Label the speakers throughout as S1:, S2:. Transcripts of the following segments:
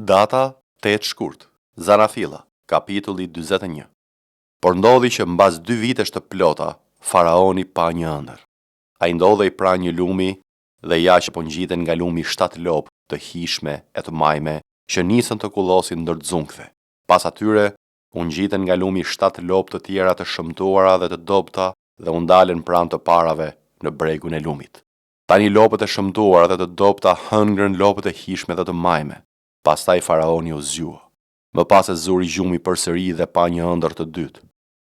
S1: Data 8 shkurt, Zanafilla, kapitulli 41. Por ndodhi që mbas 2 vitesh të plota, faraoni pa një ëndër. Ai ndodhej pra një lumi dhe jashtë po ngjiten nga lumi 7 lopë të hishme e të majme që nisën të kullosin ndër xungthe. Pas atyre u ngjiten nga lumi 7 lopë të tjera të shëmtuara dhe të dobta dhe u ndalen pranë të parave në bregun e lumit. Tani lopët e shëmtuara dhe të dobta hëngrën lopët e hishme dhe të majme. Pastaj faraoni u zgjua. Më pas e zuri gjumi përsëri dhe pa një ëndër të dytë.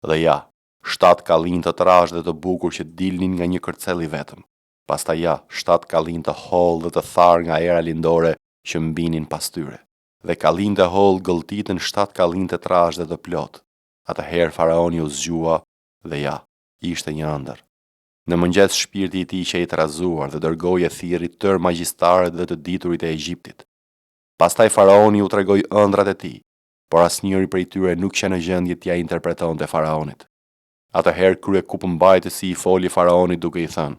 S1: Dhe ja, 7 kallin të trashë dhe të bukur që dilnin nga një kërcell i vetëm. Pastaj ja, 7 kallin të hollë dhe të tharë nga era lindore që mbinin pas tyre. Dhe kallin të hollë gëlltitën 7 kallin të trashë dhe të plot. Atëherë faraoni u zgjua dhe ja, ishte një ëndër. Në mëngjes shpirti i tij që i trazuar dhe dërgoi e thirrri tërë magjistarët dhe të diturit e Egjiptit. Pastaj faraoni u tregoi ëndrat e tij, por asnjëri prej tyre nuk që në gjendje t'ja interpretonte faraonit. Atëherë krye kupëmbajtësi i foli faraonit duke i thënë: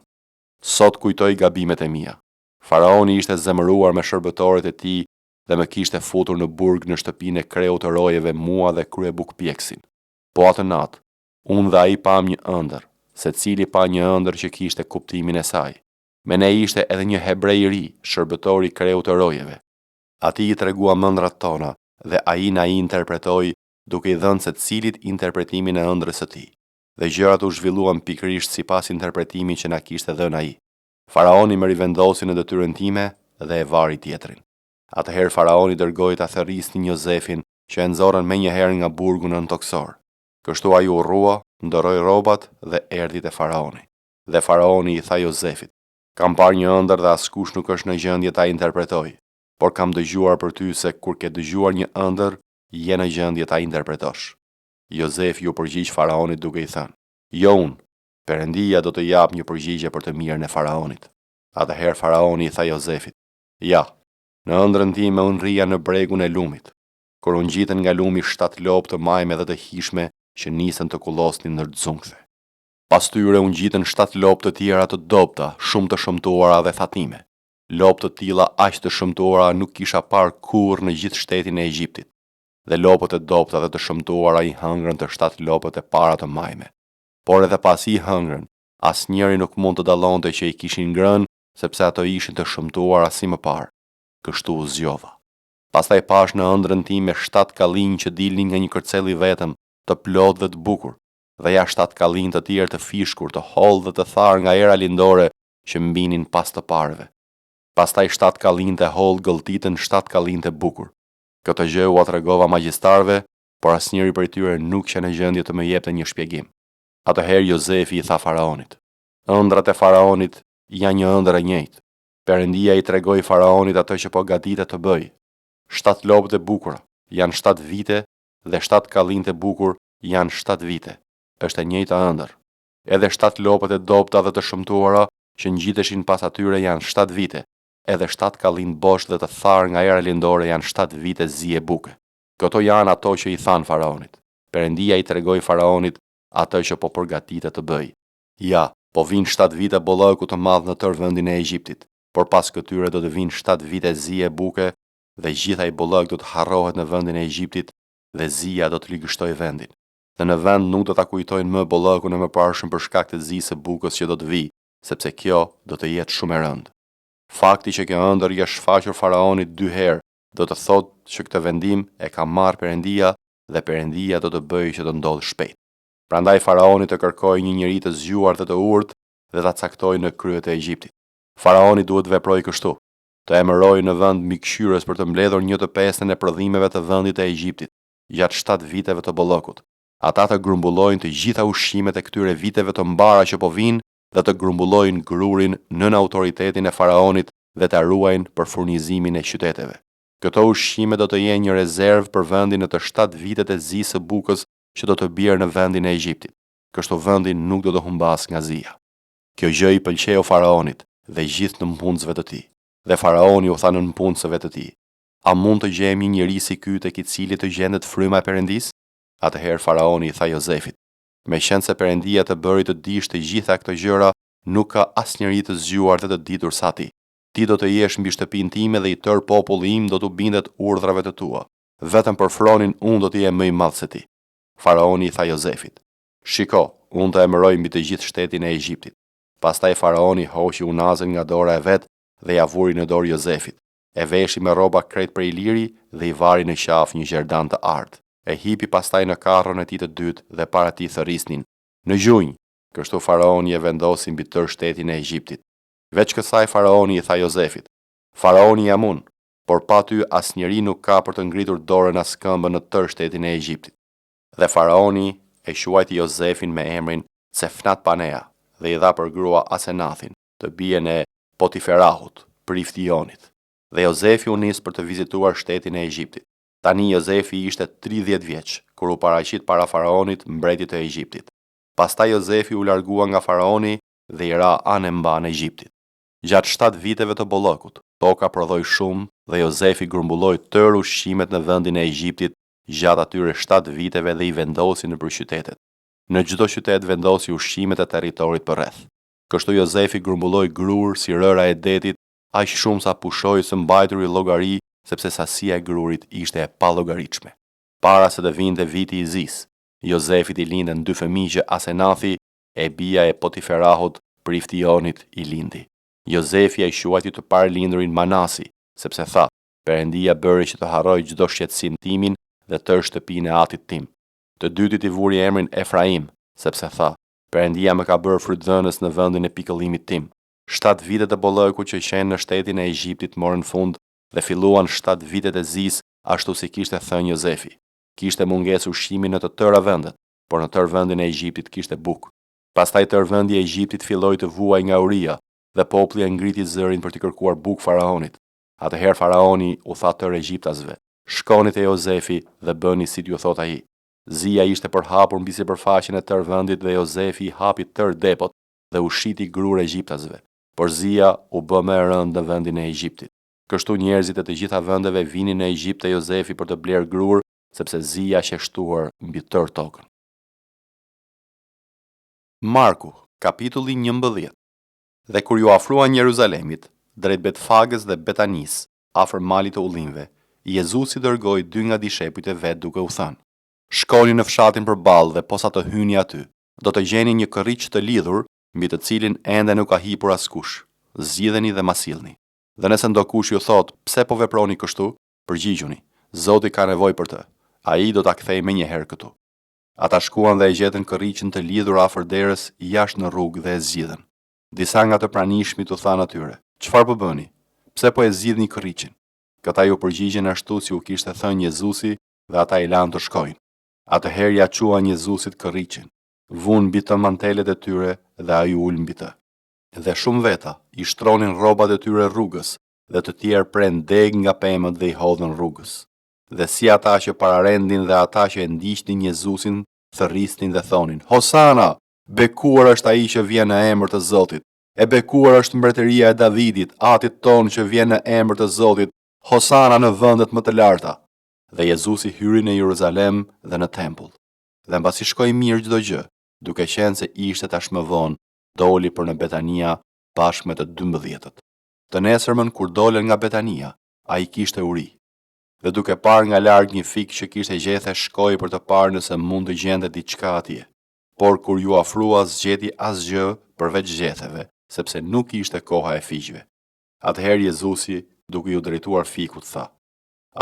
S1: "Sot kujtoj gabimet e mia. Faraoni ishte zemëruar me shërbëtorët e tij dhe më kishte futur në burg në shtëpinë e kreut të rojeve mua dhe krye bukpjeksin. Po atë natë, unë dhe ai pam një ëndër, secili pa një ëndër që kishte kuptimin e saj. Me ne ishte edhe një hebrej i ri, shërbëtori i kreut të rojeve. Ati i tregua ëndrat tona dhe ai na i interpretoi duke i dhënë secilit interpretimin e ëndrës së tij. Dhe gjërat u zhvilluan pikërisht sipas interpretimit që na kishte dhënë ai. Faraoni më rivendosi në detyrën time dhe e vari tjetrin. Atëherë faraoni dërgoi ta therrisnin Jozefin që e nxorën menjëherë nga burgu nën toksor. Kështu ai u rrua, ndoroi rrobat dhe erdhi te faraoni. Dhe faraoni i tha Jozefit: "Kam parë një ëndër dhe askush nuk është në gjendje ta interpretoj. Por kam dëgjuar për ty se kur ke dëgjuar një ëndër, je në gjendje ta interpretosh." Jozefi u përgjigj faraonit duke i thënë: "Jo unë, Perëndia do të jap një përgjigje për të mirën e faraonit." Atëherë faraoni i tha Jozefit: "Ja, në ëndrën time unë rria në bregun e lumit, kur u ngjiten nga lumi 7 lopë të majme dhe të hishme që nisën të kullosnin ndër xungthe. Pas tyre u ngjiten 7 lopë të tjera të dobta, shumë të shëmtuara dhe thatime. Lopë të tilla aq të shëmtuara nuk kisha parë kurrë në gjithë shtetin e Egjiptit. Dhe lopët e dobta dhe të shëmtuara i hëngrën të 7 lopët e para të majme. Por edhe pasi i hëngrën, asnjëri nuk mund të dallonte që i kishin ngrënë, sepse ato ishin të shëmtuara si më parë. Kështu u zgjova. Pastaj pash në ëndrën time 7 kallin që dilnin nga një kërcell i vetëm, të plot dhe të bukur, dhe ja 7 kallin të tjerë të fishkur, të hollë dhe të tharë nga era lindore që mbinin pas të parëve. Pastaj 7 kallin të hollë gëlltitën 7 kallin të bukur. Këtë gjë u tregova magjistarëve, por asnjëri prej tyre nuk që në gjendje të më jepte një shpjegim. Atëherë Jozefi i tha faraonit: "Ëndrat e faraonit janë një ëndër e njëjtë. Perëndia i tregoi faraonit atë që po gatitet të bëj. 7 lopët e bukura janë 7 vite dhe 7 kallin të bukur janë 7 vite. Është e njëjta ëndër. Edhe 7 lopët e dobta dhe të shëmtuara që ngjiteshin pas atyre janë 7 vite. Edhe 7 kallin bosh dhe të tharë nga era lindore janë 7 vite zi e buke." Këto janë ato që i than faraonit. Perëndia i tregoi faraonit atë që po përgatitet të bëj. Ja, po vinë 7 vite bollëku të madh në tërë vendin e Egjiptit, por pas këtyre do të vinë 7 vite zi e buke dhe gjithë ai bollëk do të harrohet në vendin e Egjiptit dhe zia do të ligështojë vendin. Dhe në vend nuk do ta kujtojnë më bollëkun e mëparshëm për shkak të zisë së bukës që do të vijë, sepse kjo do të jetë shumë e rëndë. Fakti që kjo ëndër i është shfaqur faraonit 2 herë, do të thotë që këtë vendim e ka marrë Perëndia dhe Perëndia do të bëjë që të ndodhë shpejt. Prandaj faraoni të kërkojë një njeri të zgjuar dhe të urtë dhe ta caktojë në kryet e Egjiptit. Faraoni duhet të veprojë kështu: të emërojë në vend mikqyrës për të mbledhur 1/5 e prodhimeve të vendit e Egjiptit gjatë 7 viteve të bollëkut. Ata të grumbullojnë të gjitha ushqimet e këtyre viteve të mbara që po vinë dhe të grumbullojnë grurin nën autoritetin e faraonit dhe të ruajnë për furnizimin e qyteteve. Këto ushqime do të jenë një rezervë për vendin në të 7 vitet e zisë së bukës që do të bjerë në vendin e Egjiptit. Kështu vendi nuk do të humbas nga zia. Kjo gjë i pëlqeu faraonit dhe gjithë nënpunësve të tij. Dhe faraoni u tha nënpunësve të tij: "A mund të gjejmë një njeri si ky tek i cili të gjendet fryma e Perëndisë?" Atëherë faraoni i tha Jozefit: "Meqense se Perëndia të bëri të dish të gjitha këto gjëra, nuk ka asnjëri të zgjuar dhe të ditur sa ti. Ti do të jesh mbi shtëpinë time dhe i tërë populli im do t'u bindet urdhrave të tua. Vetëm për fronin unë do të jem më i madh se ti. Faraoni i tha Jozefit: Shiko, unë të emëroj mbi të gjithë shtetin e Egjiptit. Pastaj faraoni hoqi unazën nga dora e vet dhe ja vuri në dorë Jozefit. E veshi me rroba krejt prej liri dhe i vari në qafë një gjerdan të art. E hipi pastaj në karron e tij të dytë dhe para tij thërrisnin: Në gjunjë. Kështu faraoni e vendosi mbi tërë shtetin e Egjiptit. Veç kësaj faraoni i tha Jozefit: Faraoni jam unë, por pa ty asnjëri nuk ka për të ngritur dorën as këmbën në tërë shtetin e Egjiptit. Dhe faraoni e quajti Jozefin me emrin Cefnat Panea dhe i dha për grua Asenathin, të bijen e Potiferahut, prifti i Onit. Dhe Jozefi u nis për të vizituar shtetin e Egjiptit. Tani Jozefi ishte 30 vjeç kur u paraqit para faraonit, mbretit të Egjiptit. Pastaj Jozefi u largua nga faraoni dhe i ra anë mban Egjiptit. Gjatë 7 viteve të bollokut, toka prodhoi shumë dhe Jozefi grumbulloi tërë ushqimet në vendin e Egjiptit gjatë atyre 7 viteve dhe i vendosi nëpër qytetet. Në çdo qytet vendosi ushqimet e territorit përreth. Kështu Jozefi grumbulloi grur si rëra e detit, aq shumë sa pushoi së mbajturi llogari, sepse sasia e grurit ishte e pallogaritshme. Para se të vinte viti i zis, Jozefit i lindën 2 fëmijë që Asenathi, e bija e Potiferahut, prifti i Onit, i lindi. Jozefi ai quajti të parëlindurin Manasi, sepse tha: Perëndia bëri që të harroj çdo shqetësim timin dhe tërë shtëpinë e atit tim. Të dytit i vuri emrin Efraim, sepse tha: Perëndia më ka bërë frytdhënës në vendin e pikëllimit tim. 7 vitet e bollokut që qenë në shtetin e Egjiptit morën fund dhe filluan 7 vitet e zis, ashtu si kishte thënë Jozefi. Kishte mungesë ushqimi në të tëra vendet, por në tërë vendin e Egjiptit kishte bukë. Pastaj tërë vendi i Egjiptit filloi të vuajë nga uria dhe populli e ngriti zërin për të kërkuar bukë faraonit. Atëherë faraoni u tha tërë egjiptasve: Shkoni te Jozefi dhe bëni si t'ju thot ai. Zia ishte përhapur mbi sipërfaqen e tërë vendit dhe Jozefi i hapi tërë depot dhe u shiti grur egjiptasve. Por zia u bë më e rëndë në vendin e Egjiptit. Kështu njerëzit e të gjitha vendeve vinin në Egjipt te Jozefi për të bler grur, sepse zia ishte shtuar mbi tërë tokën. Marku, kapitulli 11. Dhe kur ju afruan Jeruzalemit, drejt Betfagës dhe Betanis, afër malit të ullinjve, Jezusi dërgoi 2 nga dishepujt e vet duke u thënë: Shkoni në fshatin përballë dhe posa të hyni aty, do të gjeni një korriç të lidhur, mbi të cilin ende nuk ka hipur askush. Zgjidheni dhe ma sillni. Dhe nëse ndokush ju thot: Pse po veproni kështu? Përgjigjuni: Zoti ka nevojë për të. Ai do ta kthejë menjëherë këtu. Ata shkuan dhe e gjetën korriçin të lidhur afër derës, jashtë në rrugë dhe e zgjidhen. Disa nga të pranishmit u thanë atyre: Çfarë po bëni? Pse po e zgjidhni korriçin? Këta ju përgjigjen ashtu si u kishte thënë Jezusi dhe ata i lanë të shkojnë. Atëherë ja quan Jezusit korriçin, vun mbi të mantelet e tyre dhe ai ul mbi të. Dhe shumë veta i shtronin rrobat e tyre rrugës, dhe të tjerë pren deg nga pemët dhe i hodhën rrugës. Dhe si ata që pararendin dhe ata që e ndiqnin Jezusin, thërrisnin dhe thonin: Hosana! Bekuar është ai që vjen në emër të Zotit. E bekuar është mbretëria e Davidit, atit ton që vjen në emër të Zotit. Hosana në vendet më të larta. Dhe Jezusi hyri në Jeruzalem dhe në tempull. Dhe mbasi shkoi mirë çdo gjë, duke qenë se ishte tashmë vonë, doli për në Betania bashkë me të 12-tët. Të nesërmën kur dolen nga Betania, ai kishte uri. Dhe duke parë nga larg një fik që kishte gjethe, shkoi për të parë nëse mund të gjente diçka atje. Por kur ju afrua zgjeti asgjë përveç gjetheve, sepse nuk ishte koha e fiqve. Atëherë Jezusi, duke ju drejtuar fikut, tha: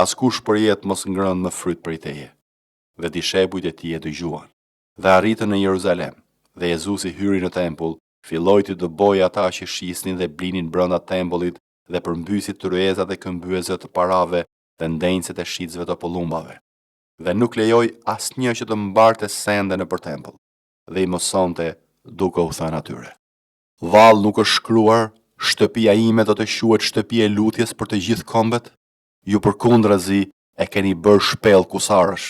S1: Askush përjet mos ngrënë më fryt prej teje. Dhe dishepujt e tij e dëgjuan. Dhe arritën në Jeruzalem, dhe Jezusi hyri në tempull, filloi të dëbojë ata që shisnin dhe blinin brenda tempullit dhe përmbysi tryezat e këmbyesve të parave dhe ndenjësit e shitësve të pollumbave. Dhe nuk lejoi asnjë që të mbarte sende nëpër tempull. Dhe i mësonte duke u thënë atyre: Vallë nuk është shkruar, shtëpia ime do të quhet shtëpi e lutjes për të gjithë kombet? Ju përkundrazi e keni bërë shpellë kusarësh.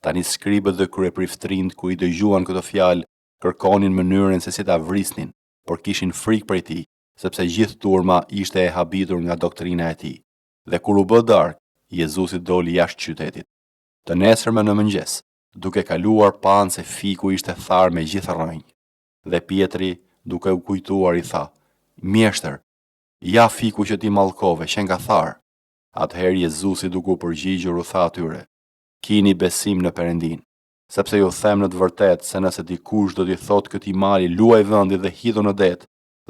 S1: Tani skribët dhe kryepriftrind ku i dëgjuan këtë fjalë, kërkonin mënyrën se si ta vrisnin, por kishin frikë prej tij, sepse gjithë turma ishte e habitur nga doktrina e tij. Dhe kur u bë darkë, Jezusi doli jashtë qytetit. Të nesërmen në mëngjes, duke kaluar panë se fiku ishte tharë me gjithë rrënjë. Dhe Pietri, duke u kujtuar, i tha: Mjeshtër, Ja fiku që ti mallkove, që nga tharë. Atëherë Jezusi duke u përgjigjur u tha atyre: Kini besim në Perëndin, sepse ju them në të vërtetë se nëse dikush do t'i thotë këtij mali luaj vendi dhe hidhu në det,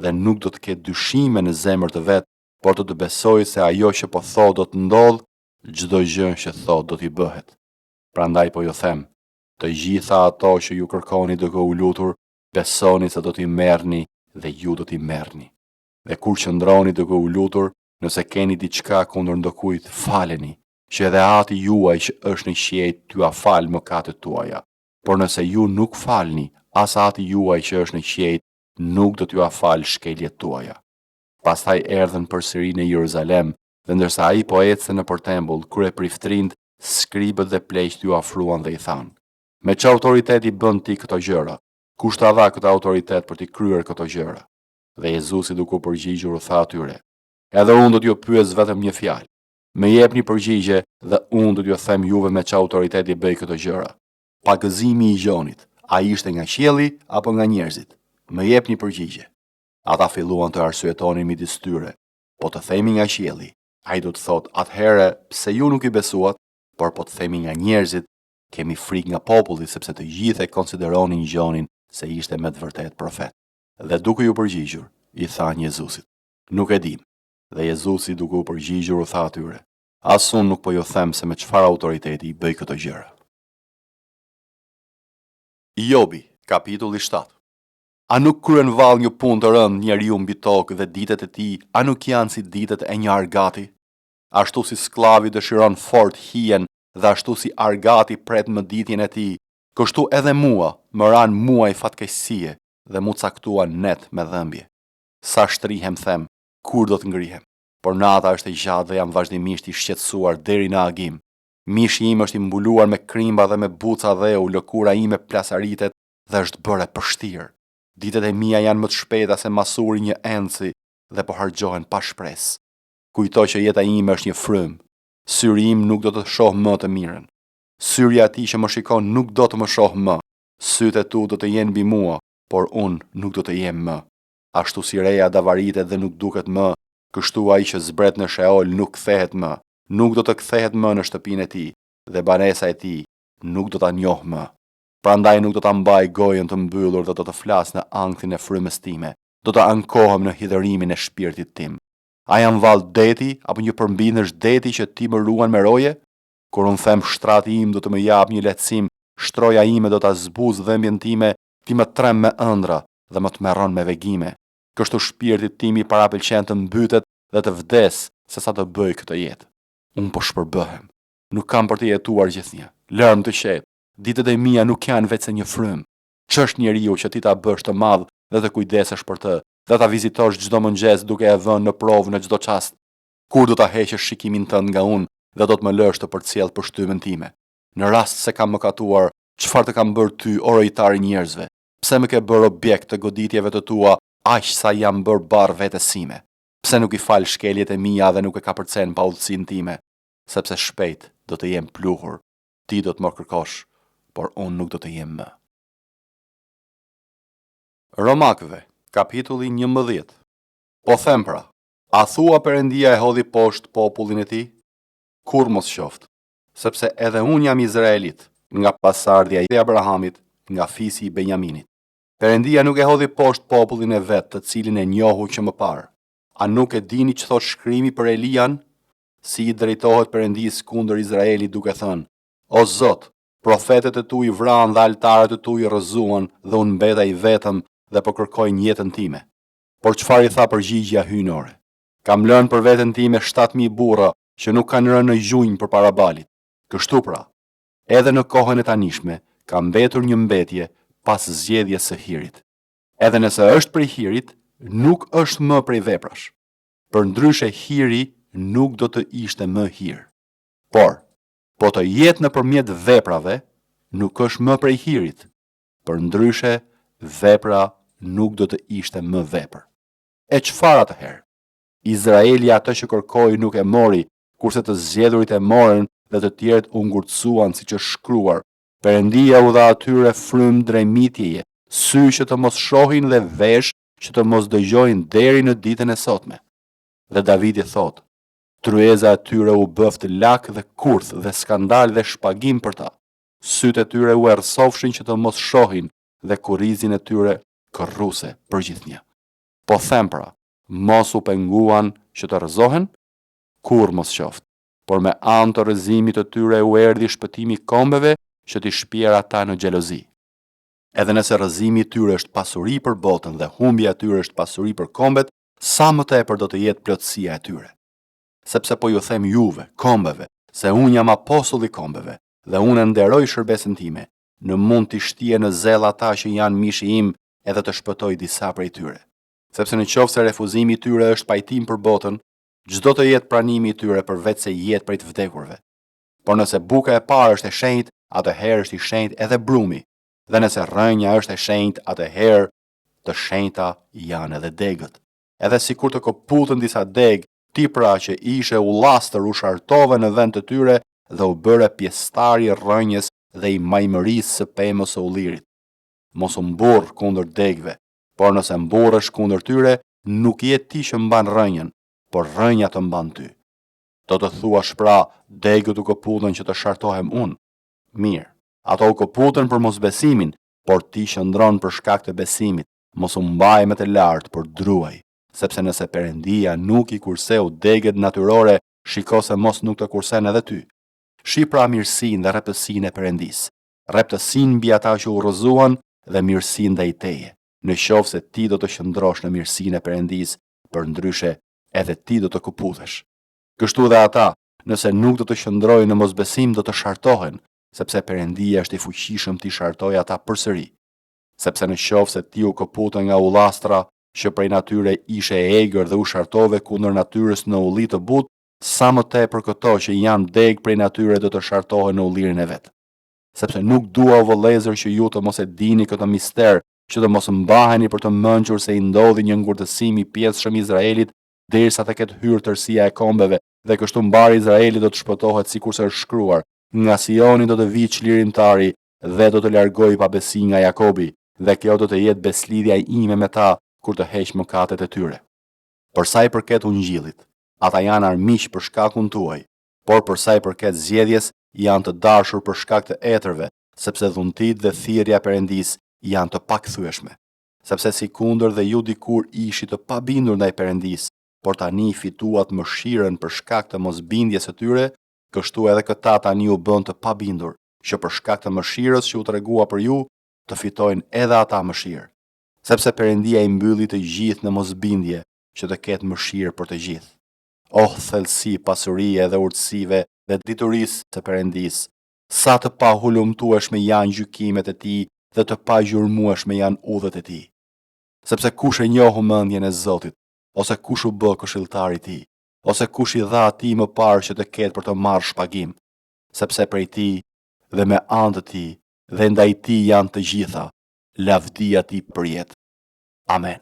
S1: dhe nuk do të ketë dyshime në zemër të vet, por të besojë se ajo që po thotë do të ndodhë, çdo gjë që thotë do t'i bëhet. Prandaj po ju them, të gjitha ato që ju kërkoni duke u lutur, besoni se do t'i merrni dhe ju do t'i merrni. Dhe kur qëndroni duke u lutur, nëse keni diçka kundër ndokujt, faleni, që edhe Ati juaj që është në qiejt t'ju a fal mëkatet tuaja. Por nëse ju nuk falni, as Ati juaj që është në qiejt nuk do t'ju a fal shkeljet tuaja. Pastaj erdhën përsëri në Jeruzalem, dhe ndërsa ai po ecte nëpër tembull, kur e priftrind, skribët dhe pleqt ju afruan dhe i thanë: Me çfarë autoriteti bën ti këto gjëra? Kush ta dha këtë autoritet për t'i kryer këto gjëra? Dhe Jezusi duke u përgjigjur u tha atyre: Edhe unë do t'ju pyes vetëm një fjalë. Më jepni përgjigje dhe unë do t'ju them juve me çfarë autoriteti bëj këto gjëra. Pagëzimi i gjonit, ai ishte nga qielli apo nga njerëzit? Më jepni përgjigje. Ata filluan të arsyetonin midis tyre. Po të themi nga qielli, ai do të thotë: Atëherë pse ju nuk i besuat? Por po të themi nga njerëzit, kemi frikë nga populli sepse të gjithë e konsideronin gjonin se ishte me të vërtet profet. Dhe duke ju përgjigjur, i thanë Jezusit: Nuk e dim. Dhe Jezusi duke u përgjigjur u tha atyre: As unë nuk po ju them se me çfarë autoriteti i bëj këto gjëra. Jobi, kapitulli 7. A nuk kryen vallë një punë të rëndë njeriu mbi tokë dhe ditët e tij, a nuk janë si ditët e një argati? Ashtu si sklavi dëshiron fort hijen dhe ashtu si argati pret mëditjen e tij, kështu edhe mua më ran muaj fatkeqësie dhe mu caktuan net me dhëmbje. Sa shtrihem them, kur do të ngrihem? Por nata është e gjatë dhe jam vazhdimisht i shqetësuar deri në agim. Mishi im është i mbuluar me krimba dhe me buca dheu, lëkura ime plasaritet dhe është bërë e përshtirë. Ditët e mia janë më të shpejta se masuri një enci dhe po harxhohen pa shpresë. Kujtoj që jeta ime është një frym. Syri im nuk do të shoh më të mirën. Syri atij që më shikon nuk do të më shoh më. Sytë e tu do të jenë mbi mua, por unë nuk do të jem më. Ashtu si reja davaritet dhe nuk duket më, kështu ai që zbret në Sheol nuk kthehet më. Nuk do të kthehet më në shtëpinë e tij, dhe banesa e tij nuk do ta njoh më. Prandaj nuk do ta mbaj gojën të mbyllur dhe do të flas në ankthin e frymës time. Do të ankohem në hidhërimin e shpirtit tim. A jam vallë deti apo një përmbindësh deti që ti më ruan me roje? Kur unë them shtrati im do të më jap një lehtësim, shtroja ime do ta zbuz dhëmbjen time, ti më trem me ëndra dhe më të merron me vegime. Kështu shpirti tim i parapëlqen të mbytet dhe të vdes sesa të bëj këtë jetë. Unë po shpërbëhem. Nuk kam për të jetuar gjithnjë. Lërm të qetë. Ditët e mia nuk janë vetë se një frym. Ç'është njeriu që ti ta bësh të madh dhe të kujdesesh për të, dhe ta vizitosh çdo mëngjes duke e vënë në provë në çdo çast? Kur do ta heqësh shikimin tënd nga unë dhe do të më lësh të përcjell përshtypjen time? Në rast se kam mëkatuar, çfarë të kam bërë ty, o rojtar i njerëzve? Pse më ke bërë objekt të goditjeve të tua, aq sa jam bërë barr vetes sime? Pse nuk i fal shkeljet e mia dhe nuk e kapërcen pa udhësinë time? Sepse shpejt do të jem pluhur. Ti do të më kërkosh, por unë nuk do të jem më. Romakëve, kapitulli 11. Po them pra, a thua Perëndia e hodhi poshtë popullin e tij? Kur mos qoftë, sepse edhe unë jam izraelit, nga pasardhja e Abrahamit, nga fisi i Benjaminit. Perëndia nuk e hodhi poshtë popullin e vet, të cilin e njohu që më parë. A nuk e dini që thot shkrimi për Elian? Si i drejtohet Perëndis kundër Izraelit duke thënë: O Zot, profetet e tu i vranë dhe altarët e tu i rrëzuan dhe unë mbeta i vetëm dhe po kërkojnë jetën time. Por çfarë i tha përgjigjja hyjnore? Kam lënë për veten time 7.000 burra që nuk kanë rënë në gjunjë përpara balit. Kështu pra, edhe në kohën e tanishme ka mbetur një mbetje pas zgjedhjes së hirit. Edhe nëse është prej hirit, nuk është më prej veprash. Përndryshe hiri nuk do të ishte më hir. Por, po të jetë nëpërmjet veprave, nuk është më prej hirit. Përndryshe, vepra nuk do të ishte më vepër. E çfarë atëherë? Izraeli atë që kërkoi nuk e mori, kurse të zgjedhurit e morën dhe të tjerët u ngurtësuan siç është shkruar. Perëndia u dha atyre frym drejtëmitjeje, sy që të mos shohin dhe vesh që të mos dëgjojnë deri në ditën e sotme. Dhe Davidi thot, tryeza e tyre u bëft lak dhe kurth dhe skandal dhe shpagim për ta. Sytë e tyre u errësofshin që të mos shohin dhe kurrizin e tyre kërruse për gjithnjë. Po them pra, mos u penguan që të rrëzohen, kur mos qoft, por me anë të rrëzimit të tyre u erdhi shpëtimi kombeve që t'i shpjer ata në xhelozi. Edhe nëse rrëzimi i tyre është pasuri për botën dhe humbja e tyre është pasuri për kombet, sa më tepër do të jetë plotësia e tyre. Sepse po ju them juve, kombeve, se unë jam apostull i kombeve, dhe unë nderoj shërbesën time, në mund t'i shtije në zel ata që janë mishi im edhe të shpëtoj disa prej tyre. Sepse në qoftë se refuzimi i tyre është pajtim për botën, çdo të jetë pranimi i tyre përveç se jetë prej të vdekurve. Por nëse buka e parë është e shenjtë, atëherë është i shenjtë edhe brumi, dhe nëse rrënja është e shenjtë, atëherë të shenjta janë edhe degët. Edhe sikur të koputën disa degë, ti pra që ishe ullastër u shartove në vend të tyre dhe u bëre pjesëtari i rrënjës dhe i majmërisë së pemës së ullirit. Mos u mburr kundër degëve, por nëse mburresh kundër tyre, nuk je ti që mban rrënjën, por rrënja të mban ty. Do të thuash pra, degët u koputën që të shartohem unë. Mirë, ato u koputën për mosbesimin, por ti qëndron për shkak të besimit, mos u mbaj me të lartë, por druaj, sepse nëse Perëndia nuk i kurseu degët natyrore, shiko se mos nuk të kursen edhe ty. Shi pra mirësinë dhe rreptësinë e Perëndisë, rreptësinë mbi ata që u rrëzuan dhe mirësinë ndaj teje. Në qoftë se ti do të qëndrosh në mirësinë e Perëndisë, përndryshe edhe ti do të kuputesh. Kështu dhe ata, nëse nuk do të qëndrojnë në mosbesim, do të shartohen, sepse Perëndia është i fuqishëm t'i shartojë ata përsëri. Sepse në qoftë se ti u kopute nga ullastra, që prej natyre ishe e egër dhe u shartove kundër natyrës në ulli të butë, sa më tepër këto që janë degë prej natyre do të shartohen në ullirin e vetë. Sepse nuk dua o vëllezër që ju të mos e dini këtë mister, që të mos mbaheni për të mençur se i ndodhi një ngurtësim i pjesëshëm Izraelit derisa të ketë hyrë tërësia e kombeve, dhe kështu mbari Izraeli do të shpëtohet sikurse është shkruar, nga Sioni do të vijë çlirimtari dhe do të largojë pabesi nga Jakobi, dhe kjo do të jetë beslidhja ime me ta kur të heq mëkatet e tyre. Për sa i përket ungjillit, ata janë armiq për shkakun tuaj, por për sa i përket zgjedhjes, janë të dashur për shkak të etërve, sepse dhuntit dhe thirrja e Perëndisë janë të pakthyeshme. Sepse si kundër dhe ju dikur ishi të pabindur ndaj Perëndisë, por tani fituat mëshirën për shkak të mosbindjes së tyre, kështu edhe këta tani u bën të pabindur, që për shkak të mëshirës që u tregua për ju, të fitojnë edhe ata mëshirë. Sepse Perëndia i mbylli të gjithë në mosbindje, që të ketë mëshirë për të gjithë. Oh, thellësi pasurie dhe urtësive dhe diturisë të Perëndisë, sa të pa hulumtueshme janë gjykimet e tij dhe të pa gjurmueshme janë udhët e tij. Sepse kush e njohu mendjen e Zotit, ose kush u bë këshilltar i tij, ose kush i dha atij më parë që të ketë për të marrë shpagim, sepse prej tij dhe me anë të tij dhe ndaj tij janë të gjitha, lavdia tij përjet. Amen.